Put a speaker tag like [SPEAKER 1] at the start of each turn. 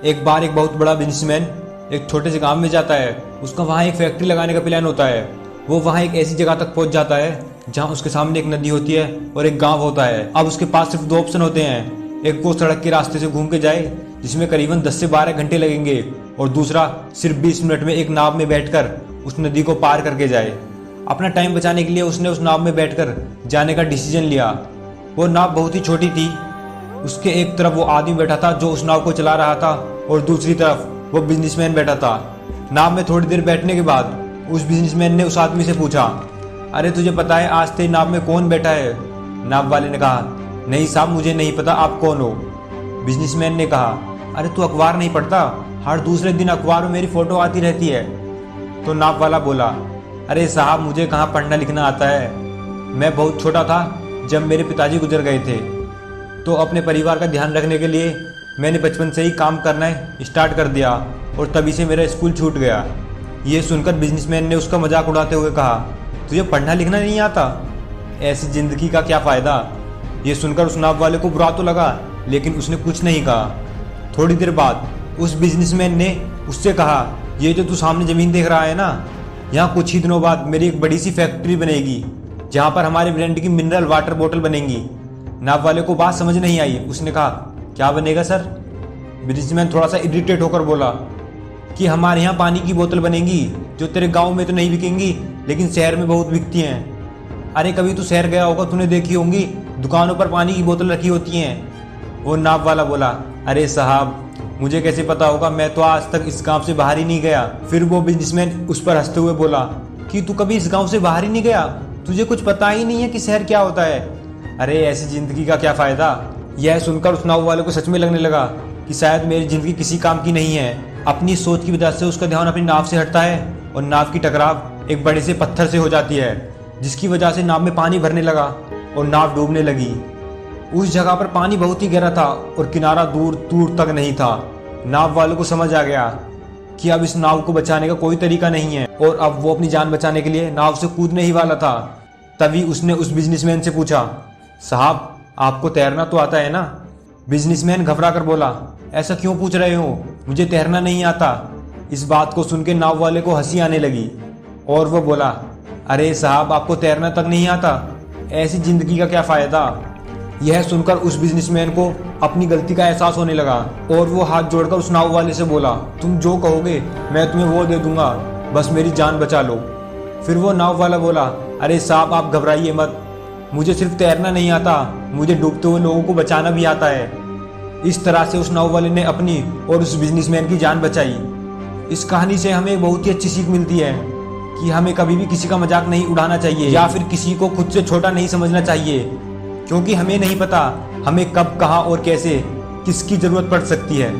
[SPEAKER 1] एक बार एक बहुत बड़ा बिजनेसमैन एक छोटे से गांव में जाता है। उसका वहाँ एक फैक्ट्री लगाने का प्लान होता है। वो वहाँ एक ऐसी जगह तक पहुँच जाता है जहाँ उसके सामने एक नदी होती है और एक गांव होता है। अब उसके पास सिर्फ दो ऑप्शन होते हैं, एक वो सड़क के रास्ते से घूम के जाए जिसमें करीबन 10 से 12 घंटे लगेंगे, और दूसरा सिर्फ 20 मिनट में एक नाव में बैठकर उस नदी को पार करके जाए। अपना टाइम बचाने के लिए उसने उस नाव में बैठकर जाने का डिसीजन लिया। वो नाव बहुत ही छोटी थी। उसके एक तरफ वो आदमी बैठा था जो उस नाव को चला रहा था, और दूसरी तरफ वो बिजनेसमैन बैठा था। नाव में थोड़ी देर बैठने के बाद उस बिजनेसमैन ने उस आदमी से पूछा, अरे तुझे पता है आज तेरी नाव में कौन बैठा है? नाव वाले ने कहा, नहीं साहब मुझे नहीं पता, आप कौन हो? बिजनेसमैन ने कहा, अरे तू अखबार नहीं पढ़ता? हर दूसरे दिन अखबार में मेरी फोटो आती रहती है। तो नाव वाला बोला, अरे साहब मुझे कहाँ पढ़ना लिखना आता है, मैं बहुत छोटा था जब मेरे पिताजी गुजर गए थे, तो अपने परिवार का ध्यान रखने के लिए मैंने बचपन से ही काम करना स्टार्ट कर दिया और तभी से मेरा स्कूल छूट गया। ये सुनकर बिजनेसमैन ने उसका मजाक उड़ाते हुए कहा, तुझे पढ़ना लिखना नहीं आता? ऐसी जिंदगी का क्या फ़ायदा? ये सुनकर उस नाव वाले को बुरा तो लगा, लेकिन उसने कुछ नहीं कहा। थोड़ी देर बाद उस बिजनेसमैन ने उससे कहा, ये जो तू सामने ज़मीन देख रहा है ना, यहाँ कुछ ही दिनों बाद मेरी एक बड़ी सी फैक्ट्री बनेगी जहाँ पर हमारे ब्रांड की मिनरल वाटर बोतल बनेंगी। नाव वाले को बात समझ नहीं आई। उसने कहा, क्या बनेगा सर? बिजनेसमैन थोड़ा सा इरिटेट होकर बोला कि हमारे यहाँ पानी की बोतल बनेंगी जो तेरे गांव में तो नहीं बिकेंगी लेकिन शहर में बहुत बिकती हैं। अरे कभी तू शहर गया होगा, तूने देखी होंगी दुकानों पर पानी की बोतल रखी होती हैं। वो नाव वाला बोला, अरे साहब मुझे कैसे पता होगा, मैं तो आज तक इस गांव से बाहर ही नहीं गया। फिर वो बिजनेसमैन उस पर हंसते हुए बोला कि तू कभी इस गांव से बाहर ही नहीं गया, तुझे कुछ पता ही नहीं है कि शहर क्या होता है? अरे ऐसी जिंदगी का क्या फ़ायदा? यह सुनकर उस नाव वाले को सच में लगने लगा कि शायद मेरी ज़िंदगी किसी काम की नहीं है। अपनी सोच की वजह से उसका ध्यान अपनी नाव से हटता है और नाव की टकराव एक बड़े से पत्थर से हो जाती है, जिसकी वजह से नाव में पानी भरने लगा और नाव डूबने लगी। उस जगह पर पानी बहुत ही गहरा था और किनारा दूर दूर तक नहीं था। नाव वालों को समझ आ गया कि अब इस नाव को बचाने का कोई तरीका नहीं है और अब वो अपनी जान बचाने के लिए नाव से कूदने ही वाला था। तभी उसने उस बिजनेसमैन से पूछा, साहब आपको तैरना तो आता है ना? बिजनेसमैन घबरा कर बोला, ऐसा क्यों पूछ रहे हो, मुझे तैरना नहीं आता। इस बात को सुन के नाव वाले को हंसी आने लगी और वो बोला, अरे साहब आपको तैरना तक नहीं आता, ऐसी जिंदगी का क्या फ़ायदा? यह सुनकर उस बिजनेसमैन को अपनी गलती का एहसास होने लगा और वो हाथ जोड़कर उस नाव वाले से बोला, तुम जो कहोगे मैं तुम्हें वो दे दूंगा, बस मेरी जान बचा लो। फिर वो नाव वाला बोला, अरे साहब आप घबराइए मत, मुझे सिर्फ तैरना नहीं आता, मुझे डूबते हुए लोगों को बचाना भी आता है। इस तरह से उस नाव वाले ने अपनी और उस बिजनेसमैन की जान बचाई। इस कहानी से हमें बहुत ही अच्छी सीख मिलती है कि हमें कभी भी किसी का मजाक नहीं उड़ाना चाहिए या फिर किसी को खुद से छोटा नहीं समझना चाहिए, क्योंकि हमें नहीं पता हमें कब, कहाँ और कैसे किसकी ज़रूरत पड़ सकती है।